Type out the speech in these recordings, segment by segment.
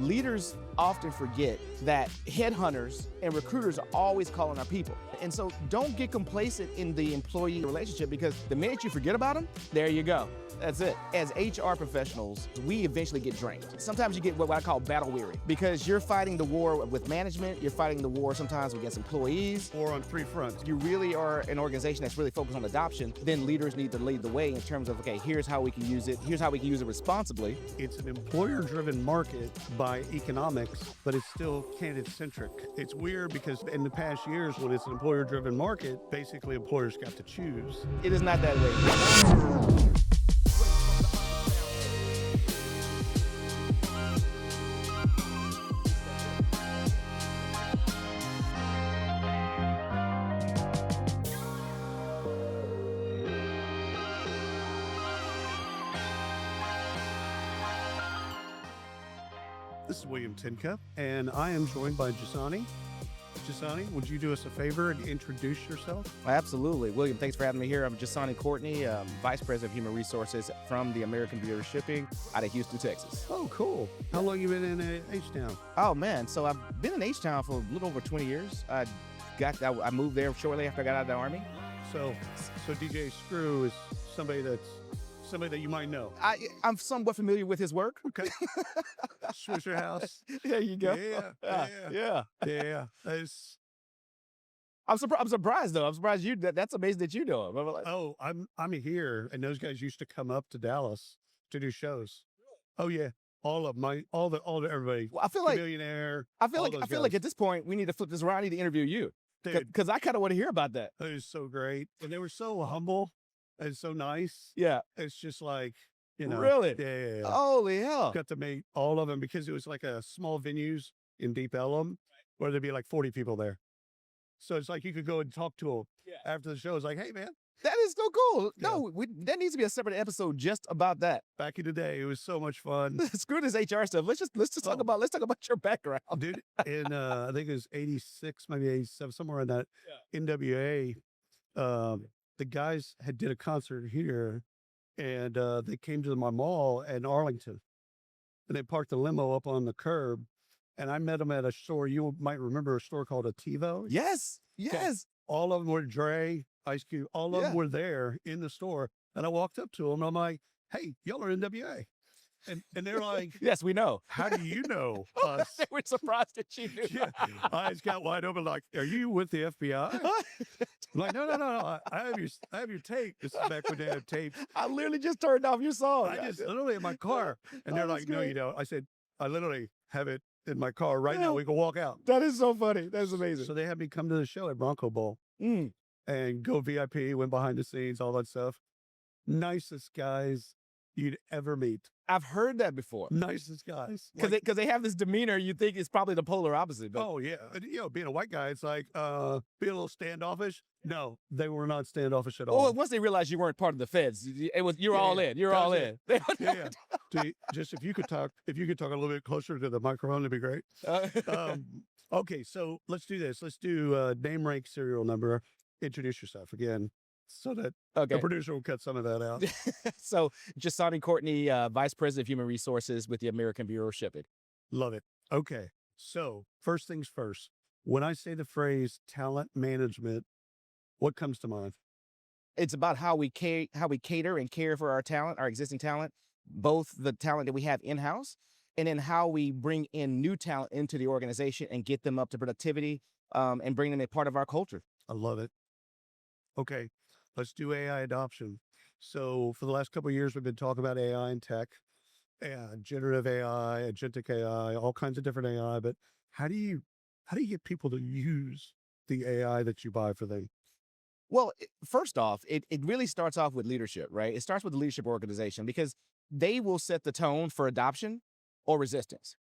Leaders often forget that headhunters and recruiters are always calling our people. And so don't get complacent in the employee relationship, because the minute you forget about them, there you go. That's it. As HR professionals, we eventually get drained. Sometimes you get what I call battle weary, because you're fighting the war with management, you're fighting the war sometimes against employees. War on three fronts. You really are an organization that's really focused on adoption, then leaders need to lead the way in terms of, okay, here's how we can use it, here's how we can use it responsibly. It's an employer-driven market by economics, but it's still candidate-centric. It's weird because in the past years, when it's an employer-driven market, basically employers got to choose. It is not that way. This is William Tinka, and I am joined by Njsane. Njsane, would you do us a favor and introduce yourself? Absolutely. William, thanks for having me here. I'm Njsane Courtney, Vice President of Human Resources from the American Bureau of Shipping out of Houston, Texas. Oh, cool. How long you been in H-Town? Oh, man. So I've been in H-Town for a little over 20 years. I moved there shortly after I got out of the Army. So DJ Screw is somebody that you might know. I'm somewhat familiar with his work. Okay. Swisher House. There you go. Yeah. I'm surprised though. I'm surprised that's amazing that you know him. I'm here, and those guys used to come up to Dallas to do shows. Oh yeah, all of everybody. Well, I feel like Millionaire. I feel like at this point we need to flip this around. I need to interview you, because I kind of want to hear about that. It was so great, and they were so humble and so nice. Yeah, it's just like, you know. Really? Yeah. Holy hell! Got to meet all of them because it was like a small venues in Deep Ellum where there'd be like 40 people there. So it's like you could go and talk to them after the show. It's like, hey man, that is so cool. Yeah. No, that needs to be a separate episode just about that. Back in the day, it was so much fun. Screw this HR stuff. Let's just talk about your background, dude. In I think it was 86, maybe 87, somewhere in that NWA. The guys did a concert here, and they came to my mall in Arlington, and they parked the limo up on the curb, and I met them at a store. You might remember a store called a TiVo. Yes. All of them were Dre, Ice Cube. All of them were there in the store, and I walked up to them, and I'm like, "Hey, y'all are NWA." And they're like, yes, we know. How do you know us? They were surprised that you knew. Yeah. Eyes got wide open like, are you with the FBI? I'm like, no. I have your tape. This is back when they had tape. I literally just turned off your song. I just literally in my car. And they're like, no, you don't. I said, I literally have it in my car right now. We can walk out. That is so funny. That's amazing. So they had me come to the show at Bronco Bowl and go VIP, went behind the scenes, all that stuff. Nicest guys you'd ever meet. I've heard that before. Nicest guys. Because they have this demeanor you think is probably the polar opposite. But... Oh, yeah. Being a white guy, it's like, be a little standoffish. No, they were not standoffish at all. Well, once they realized you weren't part of the feds, you're all in. You're all in. Yeah. Just if you could talk a little bit closer to the microphone, that'd be great. Okay, so let's do this. Let's do name, rank, serial number. Introduce yourself again, so that the producer will cut some of that out. So, Njsane Courtney, Vice President of Human Resources with the American Bureau of Shipping. Love it. Okay, so first things first. When I say the phrase talent management, what comes to mind? It's about how we cater and care for our talent, our existing talent, both the talent that we have in-house, and then how we bring in new talent into the organization and get them up to productivity and bring them a part of our culture. I love it. Okay, let's do AI adoption. So for the last couple of years, we've been talking about AI and tech, and generative AI, agentic AI, all kinds of different AI. But how do you get people to use the AI that you buy for them? Well, first off, it really starts off with leadership, right? It starts with the leadership organization, because they will set the tone for adoption or resistance.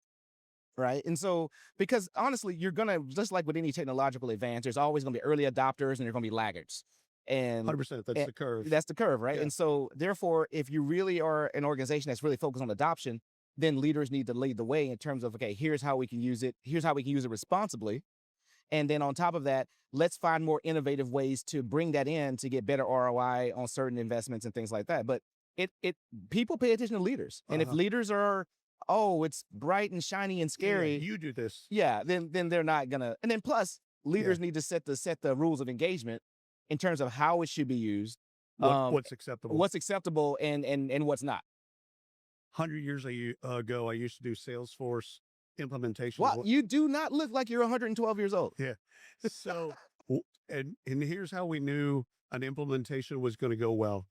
Right. And so, because honestly, you're going to, just like with any technological advance, there's always going to be early adopters and there's going to be laggards. And 100%, that's the curve. That's the curve, right? Yeah. And so, therefore, if you really are an organization that's really focused on adoption, then leaders need to lead the way in terms of, okay, here's how we can use it. Here's how we can use it responsibly. And then on top of that, let's find more innovative ways to bring that in to get better ROI on certain investments and things like that. But people pay attention to leaders. And if leaders are oh, it's bright and shiny and Yeah, scary, you do this. yeah, then they're not gonna. And then plus, Yeah. leaders need to set the rules of engagement in terms of how it should be used, What's acceptable? what's acceptable, and what's not. 100 years ago, I used to do Salesforce implementations. Well, you do not look like you're 112 years old. Yeah. So, and here's how we knew an implementation was going to go well.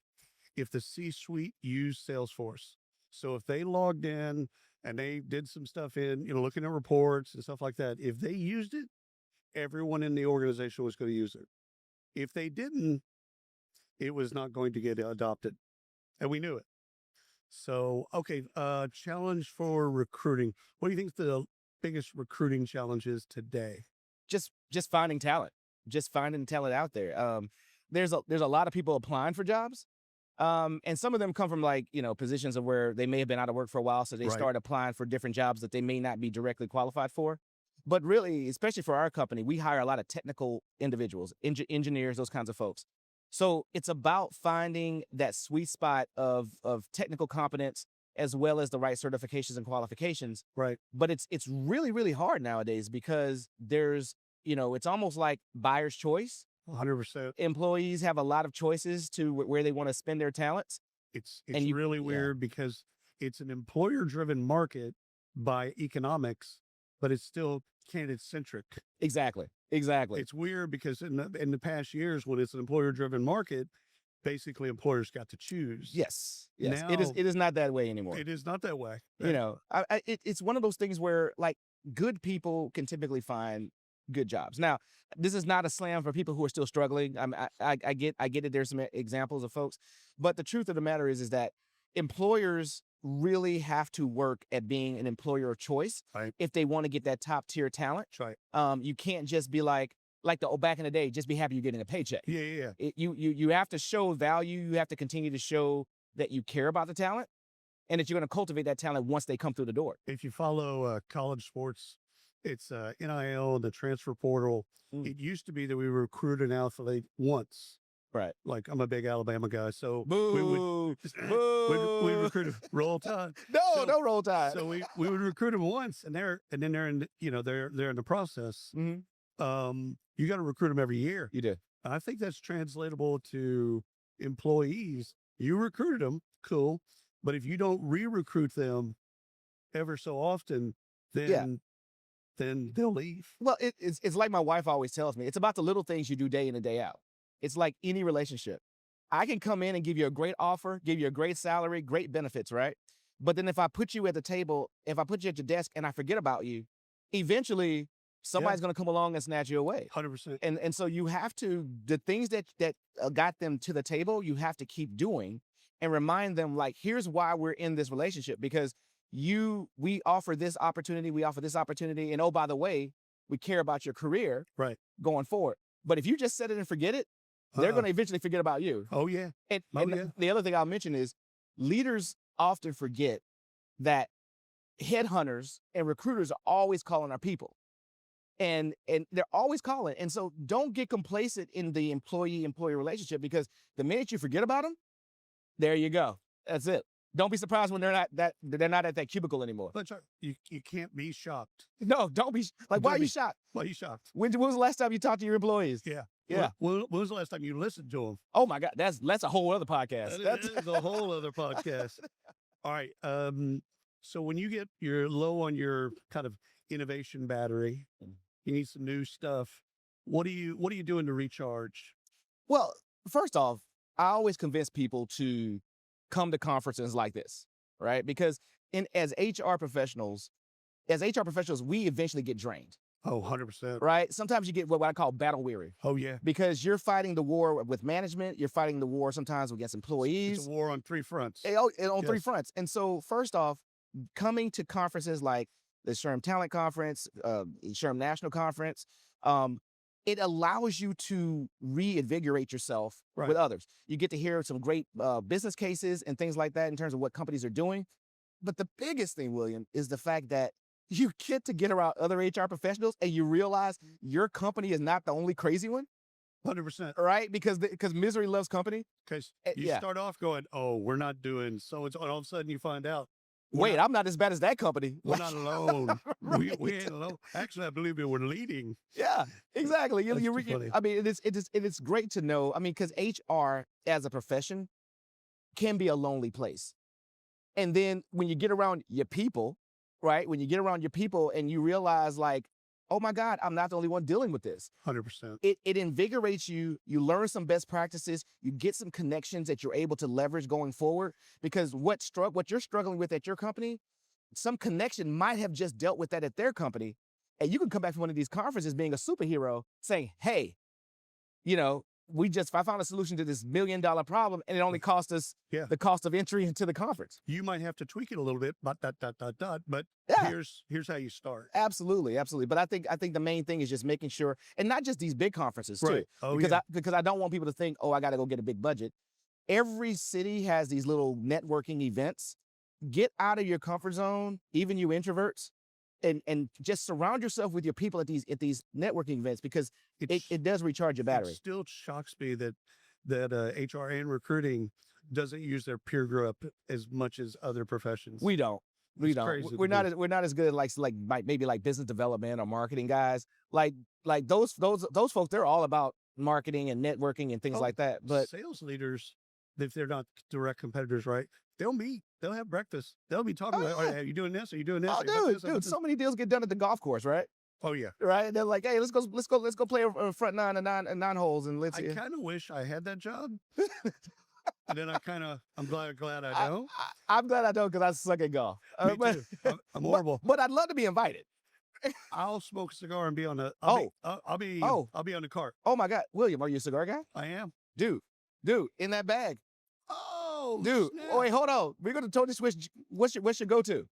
If the C-suite used Salesforce, so if they logged in and they did some stuff in, looking at reports and stuff like that, if they used it, everyone in the organization was going to use it. If they didn't, it was not going to get adopted, and we knew it. So, okay, challenge for recruiting. What do you think the biggest recruiting challenge is today? Just finding talent, just finding talent out there. There's a lot of people applying for jobs, and some of them come from positions of where they may have been out of work for a while, so they Right. start applying for different jobs that they may not be directly qualified for. But really, especially for our company, we hire a lot of technical individuals, engineers, those kinds of folks. So it's about finding that sweet spot of technical competence as well as the right certifications and qualifications. Right. But it's really, really hard nowadays because there's, it's almost like buyer's choice. 100%. Employees have a lot of choices to where they want to spend their talents. It's And you- really yeah. weird because it's an employer-driven market by economics, but it's still candidate-centric. Exactly. It's weird because in the past years, when it's an employer-driven market, basically employers got to choose. Yes. Yes. Now- It is not that way anymore. It is not that way. It's one of those things where good people can typically find good jobs. Now, this is not a slam for people who are still struggling. I get it. There's some examples of folks, but the truth of the matter is that employers really have to work at being an employer of choice Right. if they want to get that top tier talent. That's right. You can't just be like back in the day, just be happy you're getting a paycheck. Yeah. You have to show value. You have to continue to show that you care about the talent and that you're going to cultivate that talent once they come through the door. If you follow college sports, it's NIL, the transfer portal. Mm. It used to be that we recruit an athlete once. Right. Like, I'm a big Alabama guy, so Boo. we recruit roll tide. No, no roll tide. So we would recruit them once, and then they're in they're in the process. Mhm. You got to recruit them every year. You do. I think that's translatable to employees. You recruited them, cool, but if you don't re-recruit them ever so often, then they'll leave. Well, it's like my wife always tells me. It's about the little things you do day in and day out. It's like any relationship. I can come in and give you a great offer, give you a great salary, great benefits, right? But then if I put you at the table, if I put you at your desk and I forget about you, eventually somebody's going to come along and snatch you away. 100%. And so you have to, the things that got them to the table, you have to keep doing and remind them, like, here's why we're in this relationship, because we offer this opportunity, and oh, by the way, we care about your career Right. going forward. But if you just set it and forget it, they're going to eventually forget about you. Oh yeah. And yeah. the other thing I'll mention is leaders often forget that headhunters and recruiters are always calling our people. And they're always calling. And so don't get complacent in the employee-employee relationship, because the minute you forget about them, there you go. That's it. Don't be surprised when they're not at that cubicle anymore. But you can't be shocked. No, don't be like, why are you shocked? Why are you shocked? When was the last time you talked to your employees? Yeah. Yeah. When was the last time you listened to them? Oh my God, that's a whole other podcast. That is a whole other podcast. All right. So when you're low on your kind of innovation battery, you need some new stuff. What are you doing to recharge? Well, first off, I always convince people to come to conferences like this, right? Because as HR professionals, we eventually get drained, Oh, 100%. right? Sometimes you get what I call battle weary, Oh yeah. because you're fighting the war with management. You're fighting the war sometimes against employees. It's a war on three fronts. On three Yes. fronts. And so first off, coming to conferences like the SHRM Talent Conference, SHRM National Conference, it allows you to reinvigorate yourself Right. with others. You get to hear some great business cases and things like that in terms of what companies are doing. But the biggest thing, William, is the fact that you get around other HR professionals and you realize your company is not the only crazy one, 100%. right? Because misery loves company. Because Eh, you yeah. start off going, oh, we're not doing so and so, and all of a sudden you find out wait, I'm not as bad as that company. We're not alone. Right. We ain't alone. Actually, I believe we're leading. Yeah, exactly. That's too funny. I mean, it is great to know. I mean, because HR as a profession can be a lonely place. And then when you get around your people, right? When you get around your people and you realize like, oh my God, I'm not the only one dealing with this. 100%. It invigorates you. You learn some best practices. You get some connections that you're able to leverage going forward. Because what you're struggling with at your company, some connection might have just dealt with that at their company. And you can come back from one of these conferences being a superhero saying, hey, I found a solution to this $1 million problem and it only cost us the cost of entry into the conference. You might have to tweak it a little bit, but but Yeah. here's how you start. Absolutely. But I think the main thing is just making sure, and not just these big conferences too. Right. Oh, because I don't want people to think, oh, I got to go get a big budget. Every city has these little networking events. Get out of your comfort zone, even you introverts, and just surround yourself with your people at these networking events, because it does recharge your battery. It still shocks me that HR and recruiting doesn't use their peer group as much as other professions. We don't. Crazy We're not as good at like maybe like business development or marketing guys. Like those folks, they're all about marketing and networking and things like that. But sales leaders, if they're not direct competitors, right? They'll meet. They'll have breakfast. They'll be talking about, are you doing this? Are you doing this? Oh, dude, so many deals get done at the golf course, right? Oh yeah. Right. And they're like, hey, let's go play a front nine and nine holes and let's. I kind of wish I had that job. And then I'm glad I don't. I'm glad I don't, because I suck at golf. Me too. I'm horrible. But I'd love to be invited. I'll smoke a cigar and be on the. I'll be on the cart. Oh my God, William, are you a cigar guy? I am. Dude, in that bag. Oh, dude. snap. Oh wait, hold on. We're gonna totally switch. What's your go-to?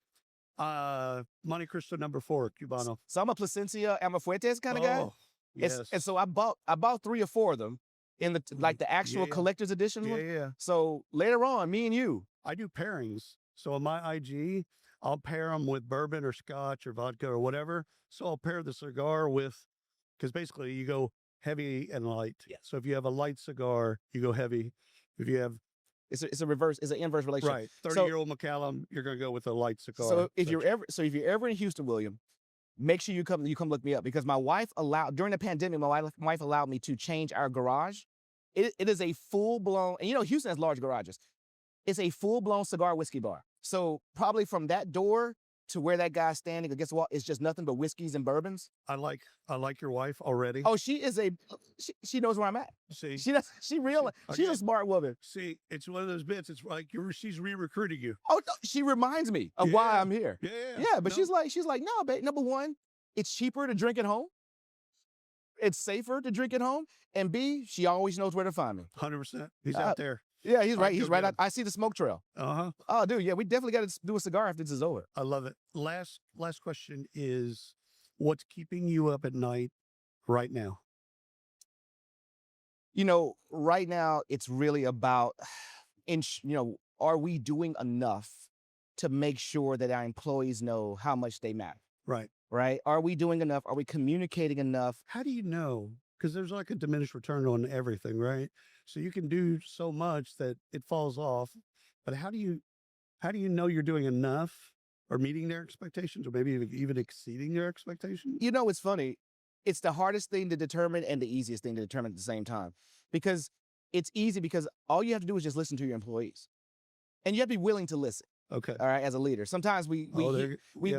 Monte Cristo #4 Cubano. So I'm a Plasencia Amafuertes kind of guy. Oh, yes. And so I bought 3 or 4 of them in the actual collector's edition one. Yeah. So later on, me and you. I do pairings. So on my IG, I'll pair them with bourbon or scotch or vodka or whatever. So I'll pair the cigar with, because basically you go heavy and light. Yeah. So if you have a light cigar, you go heavy. If you have it's an inverse relationship. Right. 30-year-old Macallan, you're going to go with a light cigar. So if you're ever in Houston, William, make sure you come look me up, because my wife during the pandemic, my wife allowed me to change our garage. It is a full-blown, and Houston has large garages. It's a full-blown cigar whiskey bar. So probably from that door to where that guy's standing against the wall, it's just nothing but whiskeys and bourbons. I like your wife already. Oh, she knows where I'm at. See, she's a smart woman. See, it's one of those bits. It's like she's re-recruiting you. Oh, no, she reminds me of why I'm here. Yeah. But she's like, no, babe. Number one, it's cheaper to drink at home. It's safer to drink at home. And B, she always knows where to find me. 100%. He's out there. Yeah, he's right. He's right. I see the smoke trail. Oh, dude. Yeah, we definitely got to do a cigar after this is over. I love it. Last question is, what's keeping you up at night right now? Right now it's really about, are we doing enough to make sure that our employees know how much they matter? Right. Right. Are we doing enough? Are we communicating enough? How do you know? Because there's like a diminished return on everything, right? So you can do so much that it falls off, but how do you know you're doing enough or meeting their expectations, or maybe even exceeding their expectations? It's funny. It's the hardest thing to determine and the easiest thing to determine at the same time, because it's easy because all you have to do is just listen to your employees, and you have to be willing to listen. Okay. All right. As a leader, sometimes we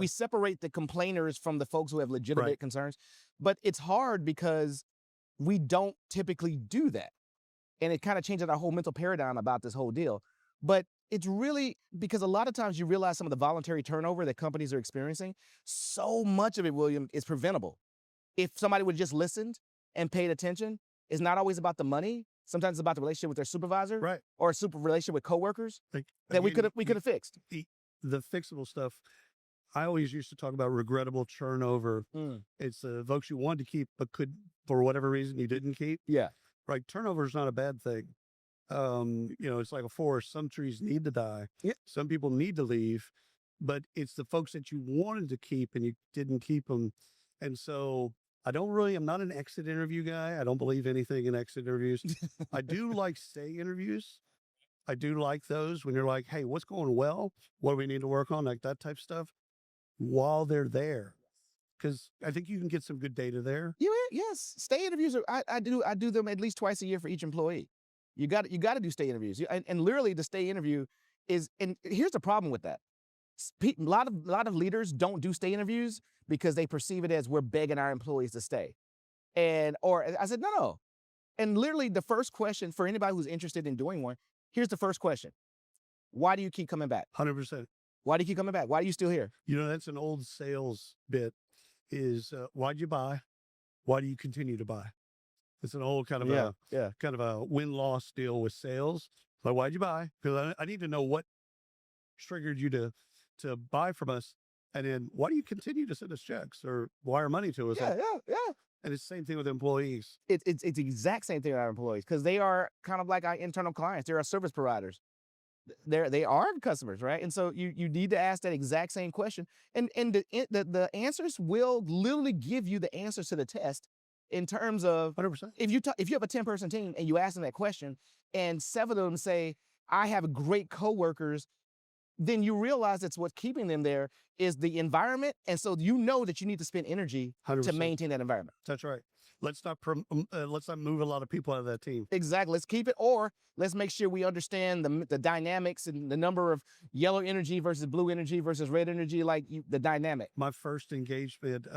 separate the complainers from the folks who have legitimate concerns, but it's hard because we don't typically do that. And it kind of changes our whole mental paradigm about this whole deal. But it's really because a lot of times you realize some of the voluntary turnover that companies are experiencing, so much of it, William, is preventable. If somebody would have just listened and paid attention, it's not always about the money. Sometimes it's about the relationship with their supervisor, right, or a relationship with coworkers that we could have fixed. The fixable stuff. I always used to talk about regrettable turnover. It's the folks you wanted to keep, but could, for whatever reason, you didn't keep. Yeah. Right. Turnover is not a bad thing. It's like a forest. Some trees need to die. Yeah. Some people need to leave, but it's the folks that you wanted to keep and you didn't keep them. And so I'm not an exit interview guy. I don't believe anything in exit interviews. I do like stay interviews. I do like those when you're like, hey, what's going well? What do we need to work on? Like that type of stuff while they're there. Because I think you can get some good data there. Yes. Stay interviews I do them at least twice a year for each employee. You got to do stay interviews. And literally the stay interview is, and here's the problem with that. A lot of leaders don't do stay interviews because they perceive it as we're begging our employees to stay. Or I said, no. And literally the first question for anybody who's interested in doing one, here's the first question. Why do you keep coming back? 100%. Why do you keep coming back? Why are you still here? You know, that's an old sales bit is why'd you buy? Why do you continue to buy? It's an old kind of a win-loss deal with sales. Like, why'd you buy? Because I need to know what triggered you to buy from us. And then why do you continue to send us checks or wire money to us? Yeah. And it's the same thing with employees. It's the exact same thing with our employees because they are kind of like our internal clients. They're our service providers. They are customers, right? And so you need to ask that exact same question. And the answers will literally give you the answers to the test in terms of 100%. If you have a 10-person team and you ask them that question and 7 of them say, I have great coworkers, then you realize that's what's keeping them there is the environment. And so you know that you need to spend energy 100%. to maintain that environment. That's right. Let's not move a lot of people out of that team. Exactly. Let's keep it, or let's make sure we understand the dynamics and the number of yellow energy versus blue energy versus red energy, the dynamic. My first engagement,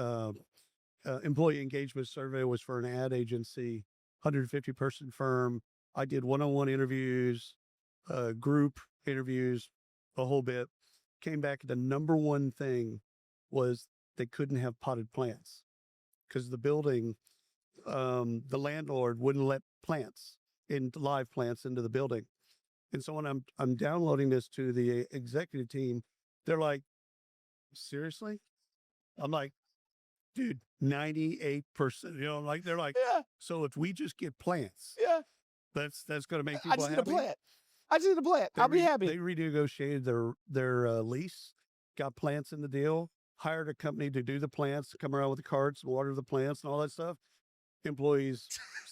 employee engagement survey was for an ad agency, 150-person firm. I did one-on-one interviews, group interviews, a whole bit. Came back, the number one thing was they couldn't have potted plants because the building, the landlord wouldn't let live plants into the building. And so when I'm downloading this to the executive team, they're like, seriously? I'm like, dude, 98%, they're like, yeah. So if we just get plants, yeah, that's going to make people happy. I just need a plant. I'll be happy. They renegotiated their lease, got plants in the deal, hired a company to do the plants, come around with the carts, water the plants and all that stuff. Employees'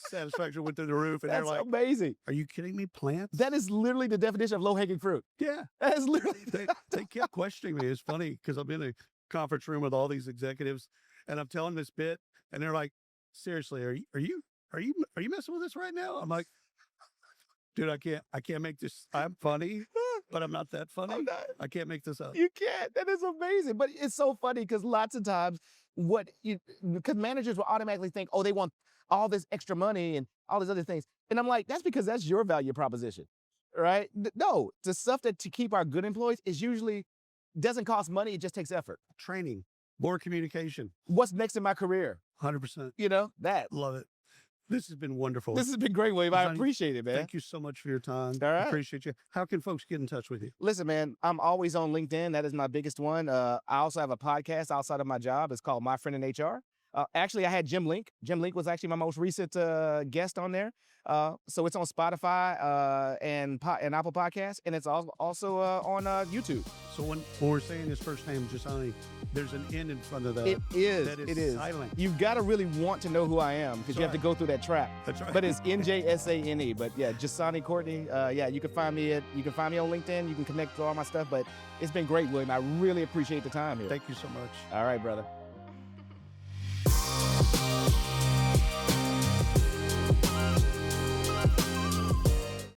satisfaction went through the roof. And That's they're like, amazing. Are you kidding me? Plants? That is literally the definition of low-hanging fruit. Yeah. That is literally. They kept questioning me. It's funny because I'm in a conference room with all these executives and I'm telling this bit and they're like, seriously, are you messing with us right now? I'm like, dude, I can't make this. I'm funny, but I'm not that funny. I can't make this up. You can't. That is amazing. But it's so funny because lots of times because managers will automatically think, oh, they want all this extra money and all these other things. And I'm like, that's because that's your value proposition, right? No, the stuff to keep our good employees is usually doesn't cost money. It just takes effort. Training, more communication. What's next in my career? 100%. That. Love it. This has been wonderful. This has been great, William. I appreciate it, man. Thank you so much for your time. All right. Appreciate you. How can folks get in touch with you? Listen, man, I'm always on LinkedIn. That is my biggest one. I also have a podcast outside of my job. It's called My Friend in HR. Actually, I had Jim Link. Jim Link was actually my most recent guest on there. So it's on Spotify and Apple Podcasts, and it's also on YouTube. So when we're saying his first name, Njsane, there's an N in front of that. It is. That is it is silent. You've got to really want to know who I am because you have to go through that trap. That's right. But it's Njsane. But yeah, Njsane Courtney. You can find me on LinkedIn. You can connect to all my stuff. But it's been great, William. I really appreciate the time here. Thank you so much. All right, brother.